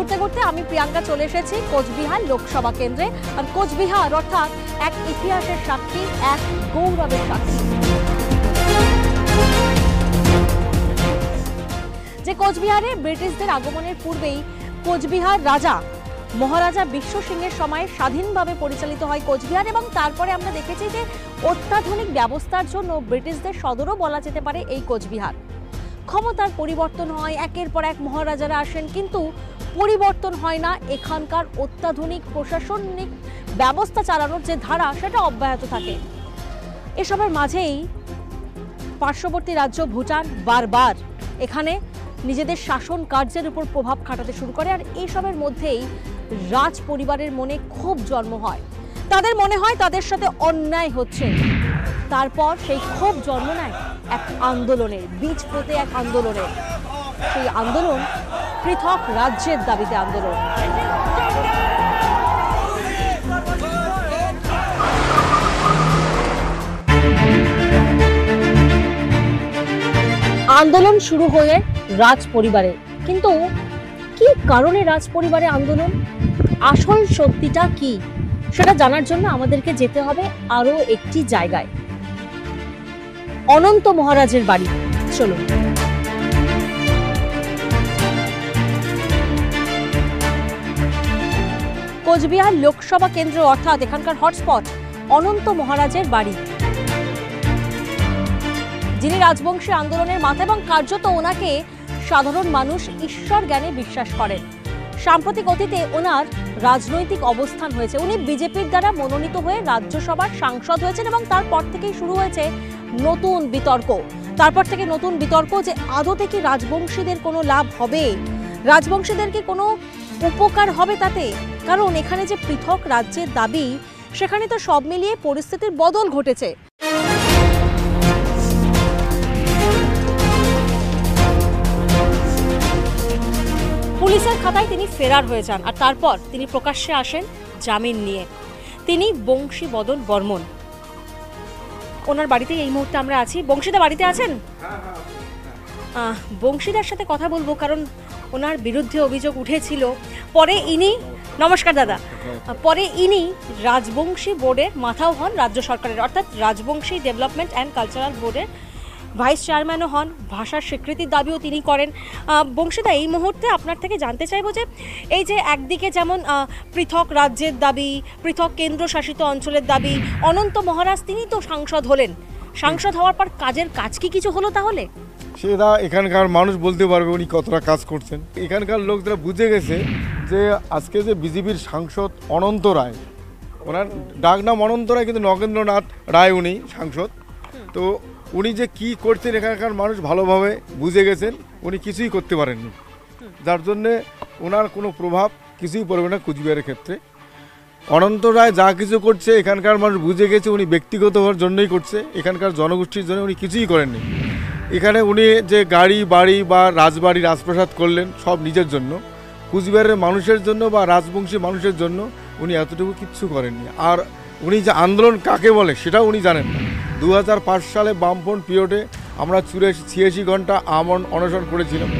ঘুরতে ঘুরতে আমি প্রিয়াঙ্কা চলে এসেছি কোচবিহার লোকসভা কেন্দ্রে। আর কোচবিহার অর্থাৎ এক ইতিহাসের সাক্ষী, এক গৌরবের সাক্ষী। যে কোচবিহারে ব্রিটিশদের আগমনের পূর্বেই কোচবিহার রাজা মহারাজা বিশ্ব সিংহের সময় স্বাধীনভাবে পরিচালিত হয় কোচবিহার, এবং তারপরে আমরা দেখেছি যে অত্যাধুনিক ব্যবস্থার জন্য ব্রিটিশদের সদরও বলা যেতে পারে এই কোচবিহার। ক্ষমতার পরিবর্তন হয়, একের পর এক মহারাজারা আসেন, কিন্তু পরিবর্তন হয় না এখানকার অত্যাধুনিক প্রশাসনিক ব্যবস্থা চালানোর যে ধারা, সেটা অব্যাহত থাকে। এসবের মাঝেই পার্শ্ববর্তী রাজ্য ভুটান বারবার এখানে নিজেদের শাসন কার্যের উপর প্রভাব খাটাতে শুরু করে। আর এইসবের মধ্যেই রাজ পরিবারের মনে ক্ষোভ জন্ম হয়। তাদের মনে হয় তাদের সাথে অন্যায় হচ্ছে। তারপর সেই ক্ষোভ জন্ম নেয় এক আন্দোলনের, বীজ পোতে এক আন্দোলনের। সেই আন্দোলন পৃথক রাজ্যের দাবিতে আন্দোলন। আন্দোলন শুরু হয়ে রাজ পরিবারে, কিন্তু কি কারণে রাজ পরিবারে আন্দোলন, আসল সত্যিটা কি, সেটা জানার জন্য আমাদেরকে যেতে হবে আরো একটি জায়গায়, অনন্ত মহারাজের বাড়ি। চলুন। কোচবিহার লোকসভা কেন্দ্র অর্থাৎ এখানকার হটস্পট অনন্ত মহারাজের বাড়ি, যিনি রাজবংশী আন্দোলনের মাথা এবং কার্যত ওনাকে সাধারণ মানুষ ঈশ্বর জ্ঞানে বিশ্বাস করেন। সাম্প্রতিক অতীতে ওনার রাজনৈতিক অবস্থান হয়েছে, উনি বিজেপির দ্বারা মনোনীত হয়ে রাজ্যসভার সাংসদ হয়েছেন, এবং তারপর থেকেই শুরু হয়েছে নতুন বিতর্ক। তারপর থেকে নতুন বিতর্ক যে আদতে কি রাজবংশীদের কোনো লাভ হবে, রাজবংশীদের কি কোনো উপকার হবে তাতে, কারণ এখানে যে পৃথক রাজ্যের দাবি, সেখানে তো সব মিলিয়ে পরিস্থিতির বদল ঘটেছে। পুলিশের খাতায় তিনি ফেরার হয়ে যান, আর তারপর তিনি প্রকাশ্যে আসেন জামিন নিয়ে। তিনি বংশীবদন বর্মন, ওনার বাড়িতে এই মুহূর্তে আমরা আছি। বংশীদা বাড়িতে আছেন? বংশীদার সাথে কথা বলবো, কারণ ওনার বিরুদ্ধে অভিযোগ উঠেছিল। পরে ইনি, নমস্কার দাদা, পরে ইনি রাজবংশী বোর্ডের মাথাও হন রাজ্য সরকারের, অর্থাৎ রাজবংশী ডেভেলপমেন্ট অ্যান্ড কালচারাল বোর্ডের ভাইস চেয়ারম্যানও হন। ভাষার স্বীকৃতির দাবিও তিনি করেন। বংশীদা, এই মুহূর্তে আপনার থেকে জানতে চাইব যে এই যে একদিকে যেমন পৃথক রাজ্যের দাবি, পৃথক কেন্দ্রশাসিত অঞ্চলের দাবি, অনন্ত মহারাজ তিনি তো সাংসদ হলেন, সাংসদ হওয়ার পর কাজের কাজ কি কিছু হলো তাহলে? সেটা এখানকার মানুষ বলতে পারবে উনি কতটা কাজ করছেন। এখানকার লোক যারা বুঝে গেছে যে আজকে যে বিজেপির সাংসদ অনন্ত রায়, ওনার ডাক নাম অনন্ত রায়, কিন্তু নগেন্দ্রনাথ রায় উনি সাংসদ, তো উনি যে কি করছেন এখানকার মানুষ ভালোভাবে বুঝে গেছেন। উনি কিছুই করতে পারেননি, যার জন্যে ওনার কোনো প্রভাব কিছুই পড়বে না কোচবিহারের ক্ষেত্রে। অনন্ত রায় যা কিছু করছে এখানকার মানুষ বুঝে গেছে উনি ব্যক্তিগত হওয়ার জন্যই করছে, এখানকার জনগোষ্ঠীর জন্য উনি কিছুই করেননি। এখানে উনি যে গাড়ি বাড়ি বা রাজবাড়ি রাজপ্রাসাদ করলেন সব নিজের জন্য, কোচবিহারের মানুষের জন্য বা রাজবংশী মানুষের জন্য উনি এতটুকু কিচ্ছু করেননি। আর উনি যে আন্দোলন কাকে বলে সেটাও উনি জানেন না। 2005 সালে বামফ্রন্ট পিরিয়ডে আমরা 86 ঘন্টা আমরণ অনশন করেছিলাম।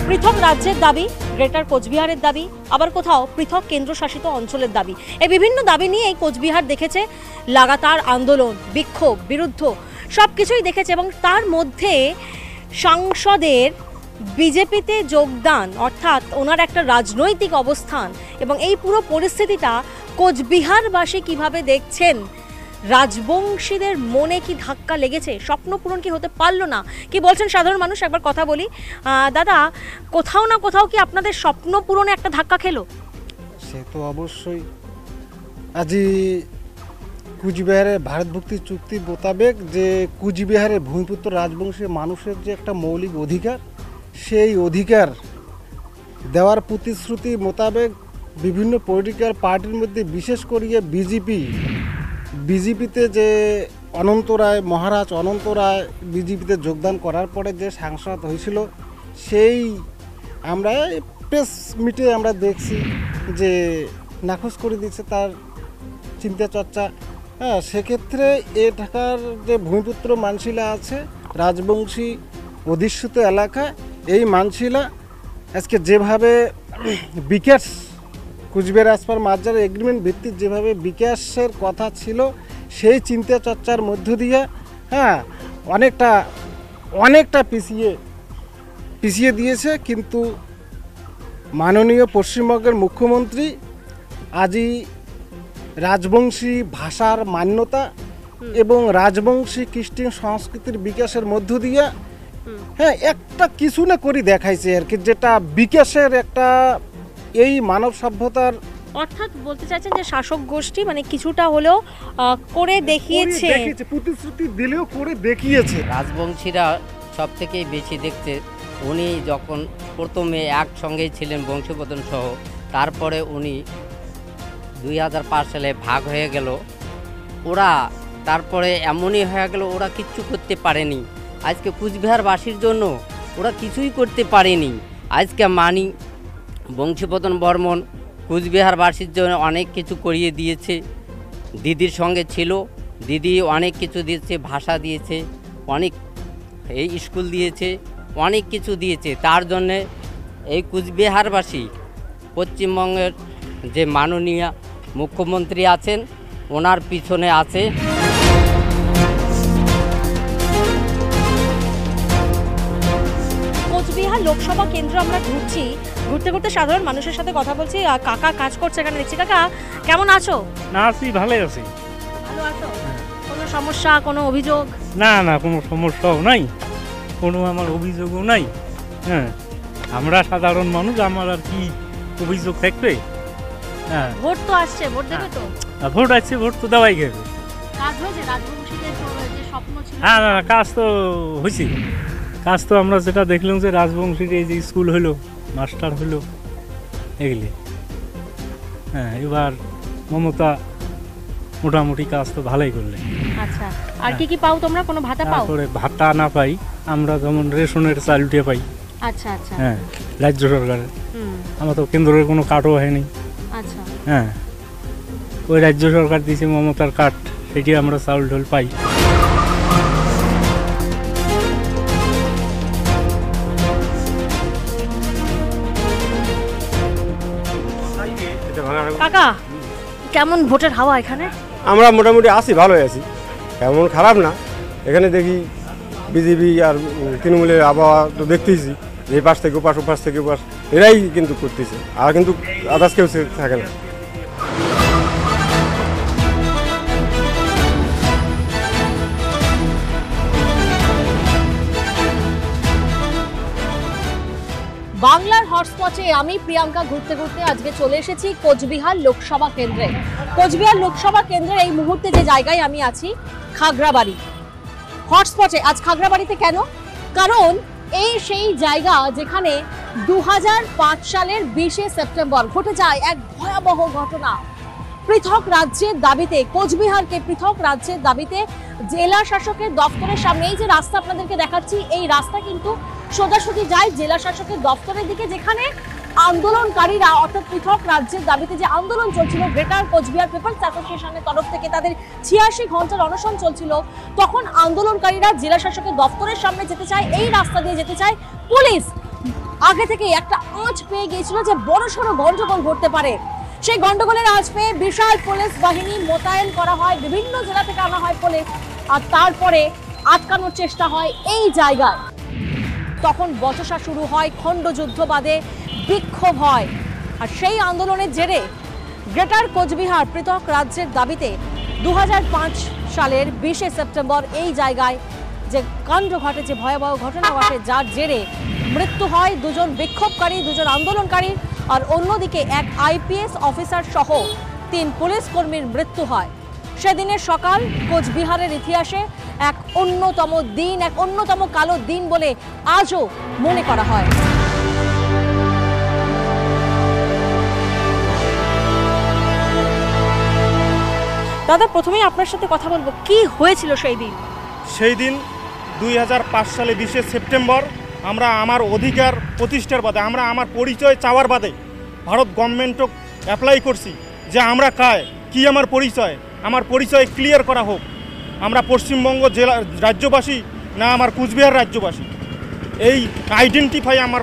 পৃথক রাজ্যের দাবি, গ্রেটার কোচবিহারের দাবি, আবার কোথাও পৃথক কেন্দ্রশাসিত অঞ্চলের দাবি, এই বিভিন্ন দাবি নিয়ে এই কোচবিহার দেখেছে লাগাতার আন্দোলন, বিক্ষোভ, বিরুদ্ধ সব কিছুই দেখেছে। এবং তার মধ্যে সাংসদের বিজেপিতে যোগদান, অর্থাৎ ওনার একটা রাজনৈতিক অবস্থান, এবং এই পুরো পরিস্থিতিটা কোচবিহারবাসী কিভাবে দেখছেন, রাজবংশীদের মনে কি ধাক্কা লেগেছে, স্বপ্ন পূরণ কি হতে পারলো না, কি বলছেন সাধারণ মানুষ একবার কথা বলি। দাদা, কোথাও না কোথাও কি আপনাদের স্বপ্ন পূরণে একটা ধাক্কা খেলো? সে তো অবশ্যই। আজই কুচবিহারের ভারতভুক্তি চুক্তি মোতাবেক যে কুচবিহারের ভূমিপুত্র রাজবংশী মানুষের যে একটা মৌলিক অধিকার, সেই অধিকার দেওয়ার প্রতিশ্রুতি মোতাবেক বিভিন্ন পলিটিক্যাল পার্টির মধ্যে বিশেষ করিয়ে বিজেপিতে যে অনন্ত রায় মহারাজ অনন্ত রায় বিজেপিতে যোগদান করার পরে যে সাংসদ হয়েছিল, সেই আমরা প্রেস মিটে আমরা দেখছি যে নাকচ করে দিচ্ছে তার চিন্তা চর্চা। হ্যাঁ, সেক্ষেত্রে এ ঢাকার যে ভূমিপুত্র মানশিলা আছে, রাজবংশী অধিষ্ঠিত এলাকা, এই মানশিলা আজকে যেভাবে বিকাশ কুচবিহার আসপার মার্জার এগ্রিমেন্ট ভিত্তিক যেভাবে বিকাশের কথা ছিল, সেই চিন্তা চর্চার মধ্য দিয়ে হ্যাঁ অনেকটা পিছিয়ে দিয়েছে। কিন্তু মাননীয় পশ্চিমবঙ্গের মুখ্যমন্ত্রী আজই রাজবংশী ভাষার মান্যতা এবং রাজবংশী কৃষ্টি সংস্কৃতির বিকাশের মধ্য দিয়ে হ্যাঁ একটা কিছু না করে দেখাইছে আর কি, যেটা বিকাশের একটা এই মানব সভ্যতার। অর্থাৎ বলতে চাইছেন যে শাসক গোষ্ঠী মানে কিছুটা হলেও করে দেখিয়েছে, প্রতিশ্রুতি দিলেও করে দেখিয়েছে। রাজবংশীরা সব থেকেই বেশি দেখতে, উনি যখন প্রথমে একসঙ্গেই ছিলেন বংশীবদন সহ, তারপরে উনি 2005 সালে ভাগ হয়ে গেল। ওরা তারপরে এমনই হয়ে গেল, ওরা কিচ্ছু করতে পারেনি। আজকে কুচবিহারবাসীর জন্য ওরা কিছুই করতে পারেনি। আজকে মানি বংশীবদন বর্মন কুচবিহারবাসীর জন্য অনেক কিছু করিয়ে দিয়েছে। দিদির সঙ্গে ছিল, দিদি অনেক কিছু দিয়েছে, ভাষা দিয়েছে, অনেক এই স্কুল দিয়েছে, অনেক কিছু দিয়েছে। তার জন্যে এই কুচবিহারবাসী পশ্চিমবঙ্গের যে মাননীয় মুখ্যমন্ত্রী আছেন ওনার পিছনে আছে। কোচবিহার লোকসভা কেন্দ্র আমরা ঘুরতে ঘুরতে সাধারণ মানুষের সাথে কথা বলছি। কাকা কাজ করছে এখানে দেখছি। কাকা কেমন আছো? না, আছি, ভালোই আছি। ভালো আছো? কোনো সমস্যা, কোনো অভিযোগ? না না, কোনো সমস্যাও নাই, কোনো আমার অভিযোগও নাই। হ্যাঁ, আমরা সাধারণ মানুষ, আমার আর কি অভিযোগ থাকবে? হ্যাঁ, ভোট তো আসছে, ভোট দেবে তো? ভোট আসছে, ভোট তো দেওয়াই গেছে। কাজ হয়েছে রাজবংশীদের যে স্বপ্ন ছিল? হ্যাঁ, না কাজ তো হয়েছে। কাজ তো আমরা যেটা দেখলাম যে রাজবংশীর এই যে স্কুল হলো, মাস্টার হলো, এগুলি। হ্যাঁ, এবার মমতা মোটামুটি কাজ তো ভালোই করলে। আচ্ছা, আর কি পাও তোমরা? কোনো ভাতা পাও? তারপরে ভাতা না পাই আমরা, যেমন রেশনের চাল উঠে পাই। আচ্ছা আচ্ছা। হ্যাঁ, রাজ্য সরকারের। আমার তো কেন্দ্রের কোনো কার্ডও হয়নি। আচ্ছা। হ্যাঁ, ওই রাজ্য সরকার দিয়েছে মমতার কার্ড, সেটি আমরা চাউল ঢোল পাই। কাকা কেমন ভোটের হাওয়া এখানে? আমরা মোটামুটি আছি, ভালোই আছি, এমন খারাপ না। এখানে দেখি বিজেপি আর তৃণমূলের আবহাওয়া তো দেখতেইছি, এই পাশ থেকে ওপাশ, ওপাশ থেকে ওপাশ, এরাই কিন্তু করতেছে, আর কিন্তু আদার্স কেউ থাকে না। বাংলার হটস্পটে আমি প্রিয়াঙ্কা ঘুরতে ঘুরতে আজকে চলে এসেছি কোচবিহার লোকসভা কেন্দ্রে। কোচবিহার লোকসভা কেন্দ্রের এই মুহূর্তে যে জায়গায় আমি আছি, খাগড়াবাড়ি হটস্পটে। আজ খাগড়াবাড়িতে কেন? কারণ এই সেই জায়গা যেখানে 2005 সালের 20শে সেপ্টেম্বর ঘটে যায় এক ভয়াবহ ঘটনা। পৃথক রাজ্যের দাবিতে, কোচবিহারকে পৃথক রাজ্যের দাবিতে জেলা শাসকের দপ্তরের সামনে, এই যে রাস্তা আপনাদেরকে দেখাচ্ছি, এই রাস্তা কিন্তু সোজাসুজি যায় জেলা শাসকের দপ্তরের দিকে, যেখানে আন্দোলনকারীরা অর্থাৎ পৃথক রাজ্যের দাবিতে যে আন্দোলন চলছিল, গ্রেটার কোচবিহার পিপলস অ্যাসোসিয়েশনের তরফ থেকে তাদের 86 ঘন্টার অনশন চলছিল, তখন আন্দোলনকারীরা জেলা শাসকের দপ্তরের সামনে যেতে চায়, এই রাস্তা দিয়ে যেতে চায়। পুলিশ আগে থেকেই একটা আঁচ পেয়ে গিয়েছিল যে বড়সড় গন্ডগোল ঘটতে পারে। সেই গন্ডগোলের আঁচ পেয়ে বিশাল পুলিশ বাহিনী মোতায়েন করা হয়, বিভিন্ন জেলা থেকে আনা হয় পুলিশ, আর তারপরে আটকানোর চেষ্টা হয় এই জায়গায়। তখন বচসা শুরু হয়, খণ্ডযুদ্ধ বাদে, বিক্ষোভ হয়। আর সেই আন্দোলনের জেরে গ্রেটার কোচবিহার পৃথক রাজ্যের দাবিতে 2005 সালের 20শে সেপ্টেম্বর এই জায়গায় যে কাণ্ড ঘটে, যে ভয়াবহ ঘটনা ঘটে, যার জেরে মৃত্যু হয় দুজন বিক্ষোভকারী, দুজন আন্দোলনকারী, আর অন্যদিকে এক আইপিএস অফিসার সহ 3 পুলিশ কর্মীর মৃত্যু হয়। সেদিনের সকাল কোচবিহারের ইতিহাসে এক অন্যতম দিন, এক অন্যতম কালো দিন বলে আজও মনে করা হয়। দাদা, প্রথমেই আপনার সাথে কথা বলবো, কি হয়েছিল সেই দিন? সেই দিন 2005 সালে 20শে সেপ্টেম্বর আমরা আমার অধিকার প্রতিষ্ঠার বাদে আমরা আমার পরিচয় চাওয়ার বাদে ভারত গভর্নমেন্টও অ্যাপ্লাই করছি যে আমরা কায় কি আমার পরিচয় ক্লিয়ার করা হোক। আমরা পশ্চিমবঙ্গ জেলা রাজ্যবাসী না আমার কুচবিহার রাজ্যবাসী, এই আইডেন্টিফাই আমার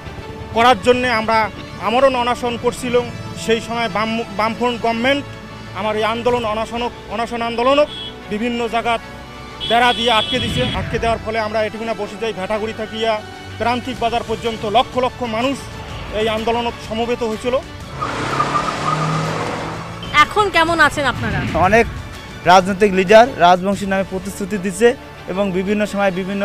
করার জন্যে আমরা আমরণ অনশন করছিলাম। সেই সময় বামফ্রন্ট গভর্নমেন্ট আমার এই অনশন আন্দোলনও বিভিন্ন জায়গা বেড়া দিয়ে আটকে দেওয়ার ফলে আমরা এটুকুনা বসে যাই। ভেটাগুড়ি থাকিয়া প্রান্তিক বাজার পর্যন্ত লক্ষ লক্ষ মানুষ এই আন্দোলনত সমবেত হয়েছিল। এখন কেমন আছেন আপনারা? অনেক রাজনৈতিক লিডার রাজবংশী নামে প্রতিশ্রুতি দিচ্ছে এবং বিভিন্ন সময় বিভিন্ন